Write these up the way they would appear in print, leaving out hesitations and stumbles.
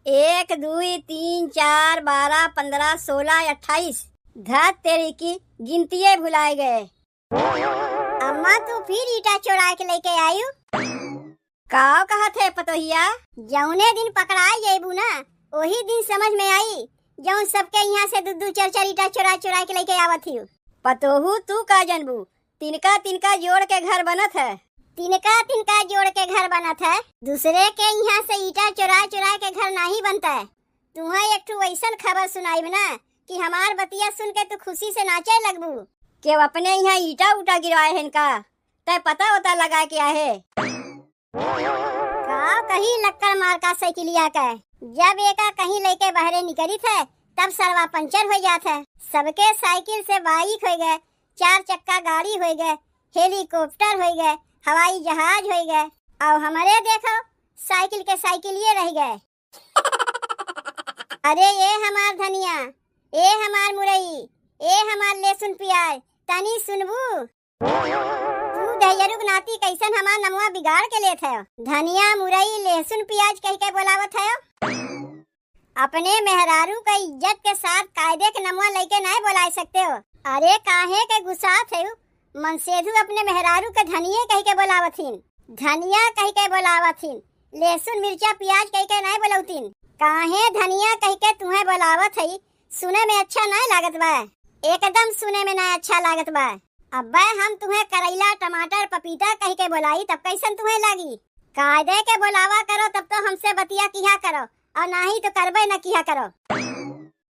एक दुई तीन चार 12 15 16 28 धत तेरी की गिनतिये भुलाए गए। अम्मा तू फिर ईटा चोरा के लेके आयु? काव कहा थे पतोहिया? जौने दिन पकड़ाई जेबू ना वही दिन समझ में आई जौन सबके यहाँ से दू चार चार ईटा चोरा चोरा के लेके आवत ही। पतोहू तू का जनबू, तिनका तिनका जोड़ के घर बनत है। तिनका तिनका जोड़ के घर बनत है, दूसरे के यहाँ से ईटा चुरा चुरा के घर नहीं बनता है। तुम्हें एक ठो वैसन खबर सुनाई ना कि हमार बतिया सुन के तू खुशी से नाचे लगबू। के अपने यहाँ ईटा उटा गिरवाए हैं का? तय पता होता लगा क्या है? कहीं लक्कड़ मार का साइकिलिया का जब एका कहीं लेके बहरे निकली थे तब सरवा पंचर हो जाता है। सबके साइकिल से बाइक हो गए, 4 चक्का गाड़ी हो गए, हेलीकॉप्टर हो गए, हवाई जहाज हो गए, और हमारे देखो साइकिल के साइकिलिए रह गए। अरे ये हमार धनिया, ये हमार मुरई, ये हमार लहसुन प्याज, तनी सुनबू? तू दहयरुक नाती कैसन हमार नमुआ बिगाड़ के लेत है। धनिया मुरई लहसुन प्याज कह के बोलावत है। अपने मेहरारू का इज्जत के साथ कायदे के नमुआ लेके नहीं बुला सकते हो। अरे काहे के गुस्सा थे? मनसेधु अपने मेहरारू के धनिया कह के बोलावथिन, धनिया कह के बोलावथिन, लहसुन मिर्चा प्याज कह के नहीं बोलौतीन। काहे धनिया कह के तुम्हें बोलावत है? सुने में अच्छा नहीं लागत बा, एकदम सुने में नहीं अच्छा लागत बा। अब्बा हम तुम्हें करेला टमाटर पपीता कह के बोलाई तब कैसन तुम्हें लगी? कायदे के बोलावा करो तब तो हमसे बतिया किया करो, और नहीं तो करबे न किया करो।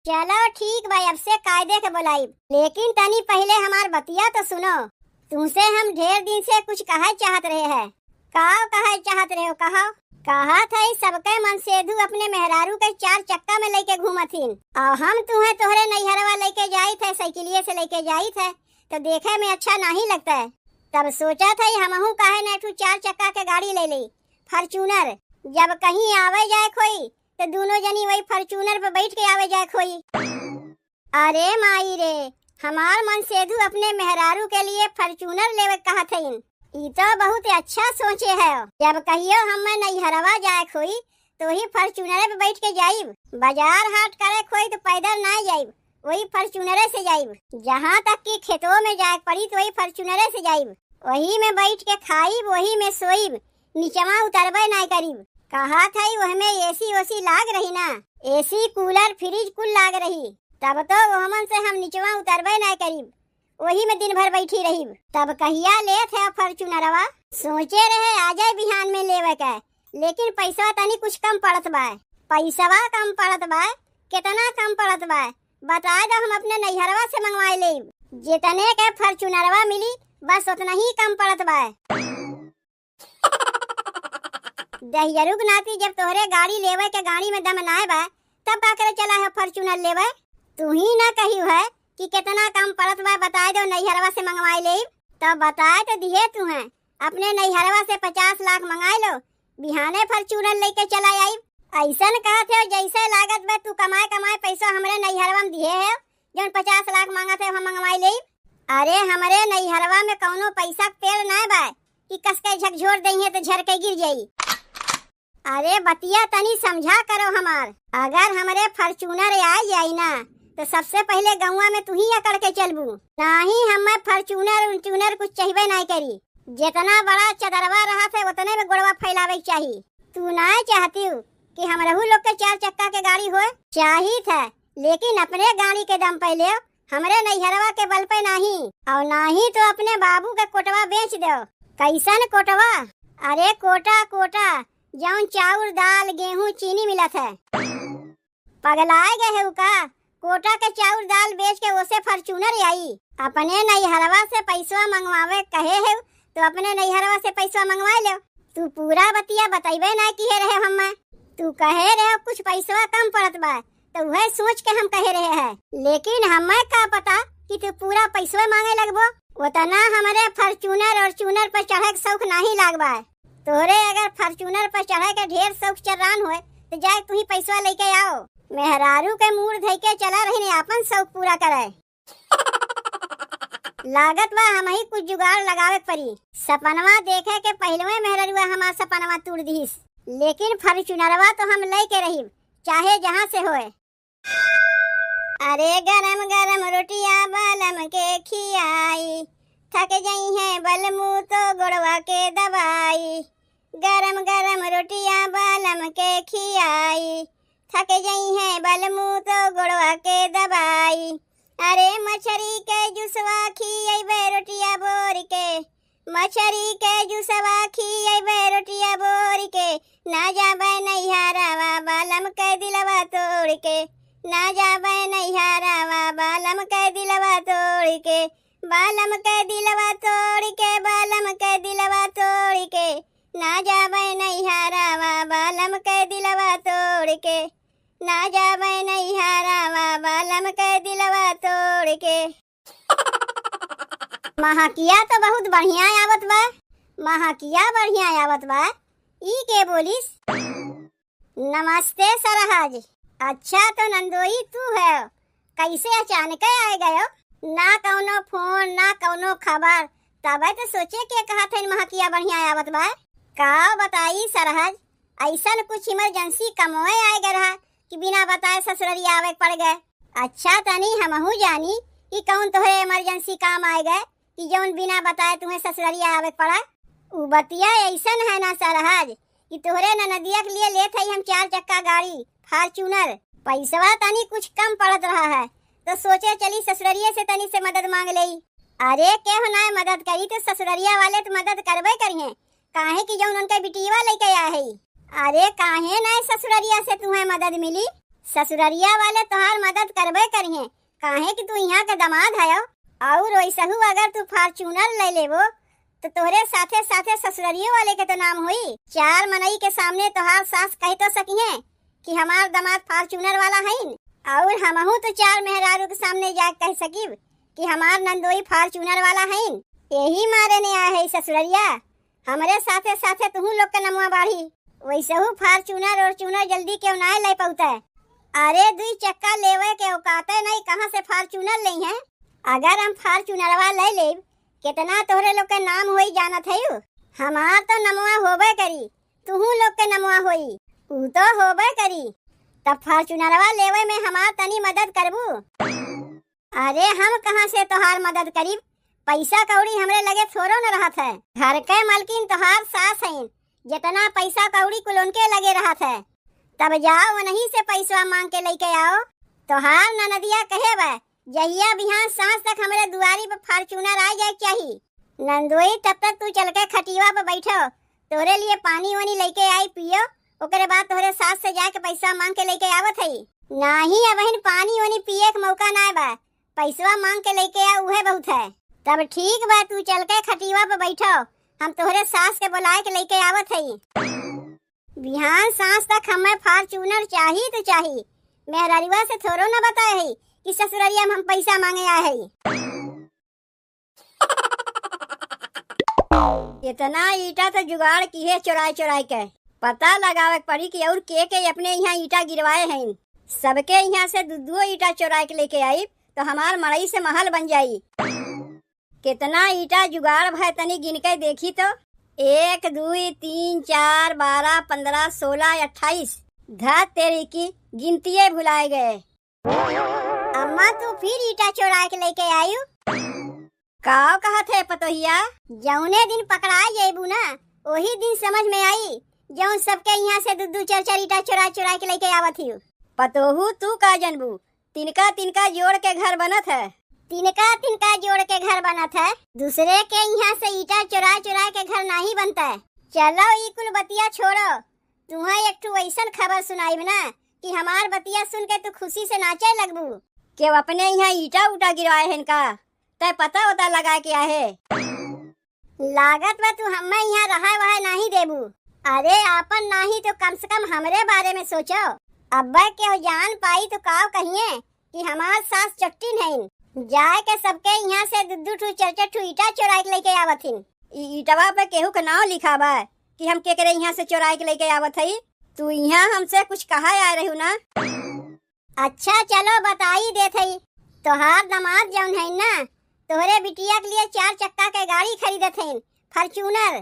चलो ठीक भाई, अब से कायदे के बुलाई, लेकिन तनी पहले हमार बतिया तो सुनो। तुमसे हम ढेर दिन से कुछ कहा चाहत रहे हैं। कहा चाहत रहे हो? कहा था सबके मन सेधु अपने मेहरारू के 4 चक्का में लेके घूमथिन, और हम तुम्हें तोहरे नैहरवा लेके जाई थे, साइकिलिए से लेके जाई थे, तो देखे में अच्छा नहीं लगता है। तब सोचा था हमहू काहे न 4 चक्का के गाड़ी ले ली, फॉर्च्यूनर। जब कहीं आवे जाए कोई तो दोनों जनी वही फॉर्च्यूनर पे बैठ के आवे जाए खोई। अरे माई रे, हमार मन सेधु अपने मेहरारू के लिए फॉर्च्यूनर लेवे कहा थे। ई तो बहुत अच्छा सोचे है। जब कहियो हम नैहरवा जाए खोई तो वही फॉर्च्यूनर पे बैठ के जाइब। बाजार हाट करे खोई तो पैदल ना जाइब, वही फॉर्च्यूनर से जाइब। जहाँ तक कि खेतों में जाए पड़ी तो वही फॉर्च्यूनर से जाइब। वही में बैठ के खाइब, वही में सोइब, नीचवा उतरबे नहीं करीब। कहा था वह एसी ओसी लाग रही ना, एसी कूलर फ्रिज कुल लाग रही, तब तो वहमन से हम नीचवा उतरबे नहीं करीब, वही में दिन भर बैठी रही। तब कहिया ले थे फॉर्च्यूनरवा? सोचे रहे आ जाए बिहान में लेवे के, लेकिन पैसा तनी कुछ कम पड़त बा। पैसवा कम पड़त बा? कितना कम पड़त बा बता दो, हम अपने नैहरवा से मंगवा लेब। जितने के फॉर्च्यूनरवा मिली बस उतना ही कम पड़त बा। दहियरुक नाती, जब तोहरे गाड़ी लेवे के गाड़ी में दम नाय बा तब का करे चला है फॉर्च्यूनर लेवे? तू ही ना कहियो है कि कितना कम पड़त बा, बताए दो नैहरवा से मंगवाई ले। तब बताए तो दिए तू है, अपने नैहरवा से 50 लाख मंगाई लो, बिहाने फॉर्च्यूनर लेके चला आई। ऐसन कहा थे जैसे लागत बा तू कमाए पैसा हमरे नैहरवा में दिए है, जौन 50 लाख मांगा थे हम मंगवाई ले। अरे हमरे नैहरवा में कौनो पैसा पेड़ ना बा कि कसके झकझोर दई है तो झर के गिर जाई। अरे बतिया तनी समझा करो हमार। अगर हमरे फॉर्च्यूनर आ जाई ना तो सबसे पहले गौवा में तू ही अकड़ के चलबू, नहीं हमें फॉर्च्यूनर कुछ चाहिए नहीं करी। जितना बड़ा चदरवा रहा थे उतने में गोड़वा फैलावे चाहिए। तू ना चाहती हूँ कि हमरहू लोग के 4 चक्का के गाड़ी हो? चाहिए था, लेकिन अपने गाड़ी के दम पे ले, हमरे नैहरवा के बल पे नहीं, और नहीं तो अपने बाबू के कोटवा बेच दो। कैसन कोटवा? अरे कोटा जौन चाउर दाल गेहूं चीनी मिलत है। पगलाए गए है का? कोटा के चाउर दाल बेच के उसे फॉर्च्यूनर आई। अपने नैहरवा से पैसा मंगवावे कहे है तो अपने नैहरवा से पैसा मंगवा लो। तू पूरा बतिया बताइबे ना किए रहे हम। तू कहे रहे कुछ पैसा कम पड़त बा तो वह सोच के हम कहे रहे हैं, लेकिन हमें का पता कि तू पूरा पैसा मांगे लगबो। उतना हमारे फॉर्च्यूनर और चूनर पर चढ़े शौक नहीं लागबा। तोरे अगर फॉर्च्यूनर पर चढ़े के ढेर शौक चर्रान होए तो जाए तू ही पैसा लेके आओ। मेहरारू के मूड धई के चला रही ने अपन शौक पूरा करे। लागत बा हम ही कुछ जुगाड़ लगावे पड़ी। सपनवा देखे के पहले मेहरारू हमार सपनवा तोड़ दीस, लेकिन फॉर्च्यूनरवा तो हम ले के रही, चाहे जहाँ से होए। अरे गरम गरम रोटियां बालम के खियाई, थक गई है बलमू तो गुड़वा के दवाई। गरम गरम रोटियां बालम के खियाई, थक गई है बलमू तो गुड़वा के दवाई। अरे मछरी के जुसवा खियैबे रोटिया बोर के, मछरी के जुसवा खियैबे रोटिया बोर के। ना जाबे नैहरावा बालम के दिलवा तोड़ के, ना जाबे नैहरावा बालम के दिलवा तोड़ के। बालम के दिलवा तोड़ के, बालम के दिलवा तोड़ के। ना जाबे नैहरावा बालम के दिलवा तोड़ के, ना जाबे नैहरावा बालम के दिलवा तोड़ के। महकिया तो बहुत बढ़िया आवत बा, महकिया बढ़िया आवत बा। ई के बोलिस? नमस्ते सरहज। अच्छा तो नंदोई तू है, कैसे अचानक आए गयो? ना कौनो फोन ना कौनो खबर, तबे तो सोचे के कहा थे महकिया बढ़िया आवत बा। का बताई सरहज, ऐसा कुछ इमरजेंसी कमोए आए गए रहा कि बिना बताए ससुररिया आवे पड़ गए। अच्छा तनी हमहू जानी कि कौन तोहरे इमरजेंसी काम आए गए कि जौन बिना बताए तुम्हें ससुररिया आवे पड़ा। उ बतिया ऐसन है ना सरहज कि तोहरे ननदिया के लिए लेत है हम 4 चक्का गाड़ी फॉर्च्यूनर। पैसवा तनी कुछ कम पड़त रहा है तो सोचे चली ससुररिये से तनी से मदद मांग लई। अरे के होना मदद करी तो ससुररिया वाले तो मदद करबे करिए, काहे कि जौन उनके बिटिया लेके आए है। अरे काहे ना ससुररिया से तुम्हें मदद मिली, ससुररिया वाले तुम्हार मदद करबे करिए, काहे कि तू यहाँ के दामाद है। और वैसहू अगर तू फॉर्च्यूनर ले लेबो तो तोहरे साथे साथे ससुररिये वाले के तो नाम हुई। 4 मनई के सामने तोहार सास कह तो सकिए कि हमार दामाद फॉर्च्यूनर वाला है, और हमहू तो 4 मेहरारू के सामने जा कह सकीब कि हमार नंदोई फॉर्च्यूनर वाला है। यही मारे ने आए है ससुररिया, हमारे साथे साथे तुहू लोग के नमुआ बाढ़ी। वैसहू फॉर्च्यूनर और चूनर जल्दी क्यों ना ले पाता है। अरे 2 चक्का लेवे के औकाते नहीं, कहाँ से फॉर्च्यूनर ले हैं। अगर हम फॉर्च्यूनरवा ले ले कितना तोहरे लोग के नाम होई जानत है। हमार तो नमुआ होबे करी, तुहू लोग के नमुआ होई, उ तो होबे करी। तब फॉर्च्यूनरवा लेवे में हमार तनी मदद करबू। अरे हम कहाँ से तोहार मदद करीब, पैसा कौड़ी हमरे लगे थोड़ो न रहत है। घर के मालकिन तोहार सास है, जितना पैसा कौड़ी कुल उनके लगे रहत है। तब जाओ वहीं से पैसा मांग के लेके आओ। तोहार ननदिया कहे बा जहिया बिहान सांझ तक हमरे दुआरी पे फॉर्च्यूनर आ जाए चाहिए। नंदोई तब तक तू चल के खटिवा पे बैठो, तोरे लिए पानी वानी लेके आई पियो, ओकरे बाद तोहरे सास से जाके पैसा मांग के लेके आवत है। नाही अबहिन पानी वानी पिए के मौका ना बा, पैसा मांग के लेके आ उहे बहुत है। तब ठीक बा तू चल के खटिवा पे बैठो, हम तोहरे सास के बुलाए के लेके आवत है। बिहान सांझ तक हमें फॉर्च्यूनर चाहिए तो चाहिए, मेहरारिवा से थोड़ो न बताए है कि ससुररिया में हम पैसा मांगे आए है। इतना ईटा तो जुगाड़ की है चुराई चुराई के, पता लगावे पड़ी कि और के अपने यहाँ ईटा गिरवाए हैं। सबके यहाँ से 2 ईटा चुराई के लेके आई तो हमार मड़ई से महल बन जाई। कितना ईटा जुगाड़ भाई तनी गिन के देखी तो 1 2 3 4 12 15 16 28 धा तेरी की गिनतिये भुलाए गए। अम्मा तू फिर ईटा चुरा के लेके आयु? काव कहा थे पतोहिया? जौने दिन पकड़ा जेबू ना वही दिन समझ में आई जौन सबके यहाँ से 2 4 ईटा चुरा चुरा के लेके आवत ही। पतोहू तू का जनबू, तिनका तिनका जोड़ के घर बनत है। तिनका जोड़ के घर बनत है, दूसरे के यहाँ से ईटा चुरा चुरा के घर नहीं बनता है। चलो ई कुल बतिया छोड़ो, तुम्हें एक ठो ऐसन खबर सुनाई ना कि हमार बतिया सुन के तू खुशी से नाचे लगबू। के अपने यहाँ ईटा उटा गिरवाए हैं का, तय पता होता लगा के आहे। लागत में तू हमें यहाँ रहा वहा नहीं देबू। अरे आपन नहीं तो कम से कम हमरे बारे में सोचो। अब्बा के जान पाई तो काव कहिए कि हमार सास चट्टी नहीं, जाए के सबके यहाँ से 2 ठू 4 ठू ईटा चुरा के लेके आवत हिन। ईटवा पे केहू का नाम लिखा बा कि हम केकरे यहाँ से चुरा के लेके आवत हई। तू यहाँ हमसे कुछ कहा आ रही ना? अच्छा चलो बताई देत हई, तोहार दामाद जौन है ना तोहरे बिटिया के लिए 4 चक्का के गाड़ी खरीदत हईन फॉर्च्यूनर।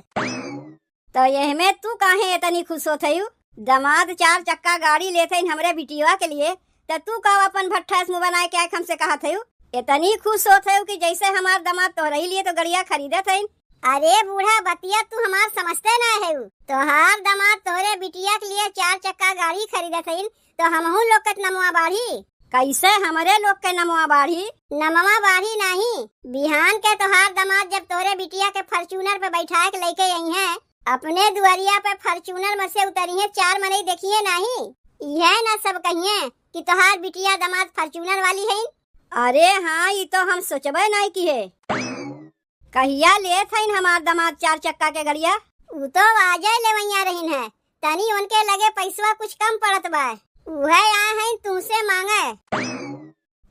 तो यह में तू काहे इतनी खुश होत हई? दमाद 4 चक्का गाड़ी लेते हमरे बिटिया के लिए, तो तू का अपन भट्ठा मुँह बनाए के हमसे कहा थे? इतनी खुश होते हो कि जैसे हमार दमाद तोहरे लिए तो गड़िया खरीदे थे। अरे बूढ़ा बतिया तू हमार समझते ना है। तोहार दमाद तोहरे बिटिया के लिए 4 चक्का गाड़ी खरीदे थे, तो हमहू लोग के नमवा बाढ़ी। कैसे हमरे लोग के नमवा बाढ़ी? नमवा बाढ़ी नहीं, बिहान के तोहार दमाद जब तोरे बिटिया के फॉर्च्यूनर पे बैठा के लेके आई है, अपने दुआरिया पे फॉर्च्यूनर में से उतरी है 4 मनई देखिए नहीं, यह ना सब कहिए कि तोहार बिटिया दमाद फॉर्च्यूनर वाली है। अरे हाँ, ये तो हम सोचबे नहीं किए। कहिया ले थे हमार दमाद 4 चक्का के गड़िया? उ तो आजे लेवैया रहीन है, तनी उनके लगे पैसवा कुछ कम पड़त बा, उहे आए हैं तुमसे मांगे।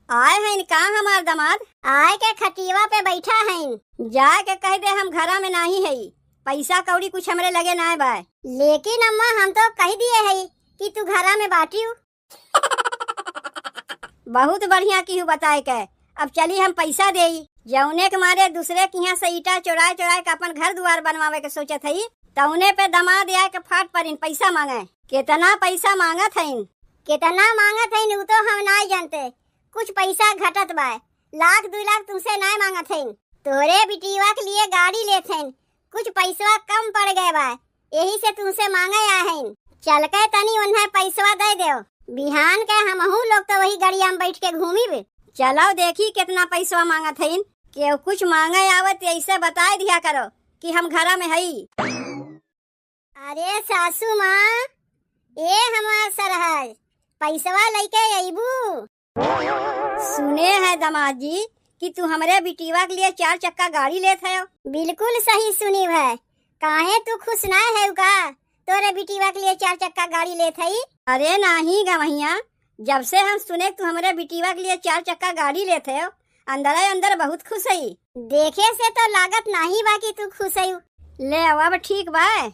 आए हैं का हमार दमाद? आए के खटिया पे बैठा है। जाए के कह दे हम घरा में नहीं है, पैसा कौड़ी कुछ हमरे लगे ना बा। लेकिन अम्मा हम तो कह दिए है कि तू घरा में बाटी। बहुत बढ़िया की बताए के। अब चली हम पैसा दे, जौने के मारे दूसरे के यहाँ से ईटा चोराए चोराए के अपन घर द्वार बनवावे के सोचत है, तौने पे दमाद आए के फाट पर इन पैसा मांगे। कितना पैसा मांगत है? कितना मांगत है वो तो हम नहीं जानते, कुछ पैसा घटत बा, 1-2 लाख तुमसे नहीं मांगत है। तोरे बिटिया के लिए गाड़ी लेते हैं, कुछ पैसा कम पड़ गए बा, यही से तुमसे मांगे आए हैं। चल के तनी उन्हें पैसा दे दो, बिहान के हमहू लोग तो वही गाड़िया में बैठ के घूमी भी। चलो देखी कितना पैसा मांगत है। के कुछ मांगे आवत ऐसे बताए दिया करो कि हम घरा में है। अरे सासू माँ, ए हमार सरहज पैसवा लेके अबू। सुने है दमाद जी कि तू हमरे बिटिया के लिए 4 चक्का गाड़ी लेते हो। बिल्कुल सही सुनी है, काहे तू खुश ना है का तोरे बिटिया के लिए 4 चक्का गाड़ी लेते ही? अरे नहीं गवैया, जब से हम सुने तू हमरे बिटिया के लिए 4 चक्का गाड़ी लेते हो, अंदर अंदर बहुत खुश है। देखे से तो लागत नहीं बा कि तू खुश है। ले अब ठीक बा।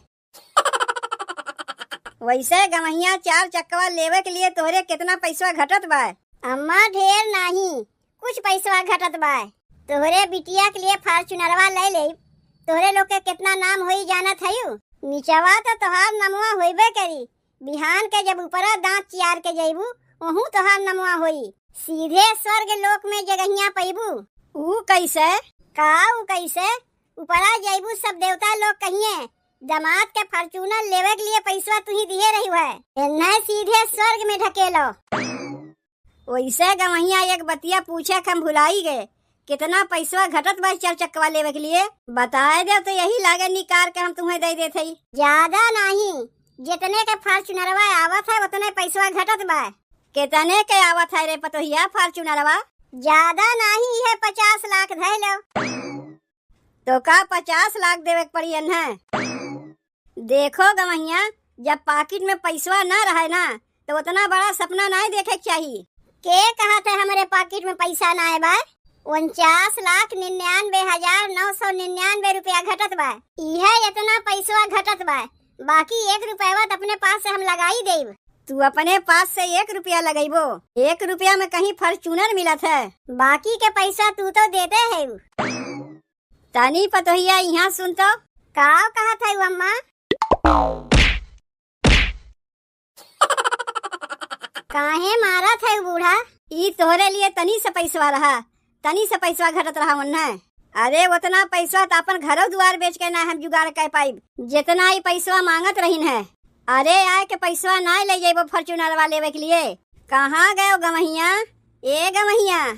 वैसे गवैया 4 चक्का लेवे के लिए तोहरे कितना पैसा घटत बा? अम्मा ढेर नहीं, कुछ पैसा घटत बा। तोहरे बिटिया के लिए फॉर्च्यूनरवा ले ले, तोहरे लोग के कितना नाम होई जानत है। नीचवा तो तोहार नमवा होइबे करी, बिहान के जब ऊपरा दांत चियार के जइबू वहू तोहार नमवा होई, सीधे स्वर्ग लोक में जगहिया पैबू। ऊ कैसे? ऊ कैसे? ऊपरा जइबू सब देवता लोग कहिए दमाद के फॉर्च्यूनर लेवे के लिए पैसा तू ही दिए रही है, इन्हें सीधे स्वर्ग में ढकेलो। वैसे गवैया एक बतिया पूछे हम भुलाई गए, कितना पैसा घटत बा 4 चक्का लेवे के लिए? बताए दे तो यही लागे निकाल के हम तुम्हें दे देते। ज्यादा नहीं, जितने के फॉर्च्यूनरवा आवत है उतने पैसा घटत बा। कितने के आवत है रे पतोहिया फॉर्च्यूनरवा? ज्यादा नहीं है, 50 लाख धै लो। तो का 50 लाख देवे के पड़ी है? देखो गवैया, जब पॉकेट में पैसा ना रहे ना तो उतना बड़ा सपना नहीं देखे चाहिए। के कहा था हमारे पॉकेट में पैसा ना है बा? 49,99,999 रुपया घटत बा, यह इतना पैसा घटत बा, बाकी 1 रुपया अपने पास से हम लगाई देब। तू अपने पास से 1 रुपया लगेबो? 1 रुपया में कहीं फॉर्च्यूनर मिलत है? बाकी के पैसा तू तो देते है। तानी पतोहिया यहाँ सुन तो का कहा था अम्मा? काहे मारा था बूढ़ा? ई तोहरे लिए तनी से पैसा रहा, तनी से पैसा घटत रहा उन्हें। अरे उतना पैसा तो अपन घरों द्वार बेच के ना हम जुगाड़ कर पाइब, जितना ही पैसा मांगत रही है। अरे आए के पैसा ना ले जाइबो फॉर्च्यूनर वाले लेवे के लिए। कहाँ गए गवैया? ए गवैया,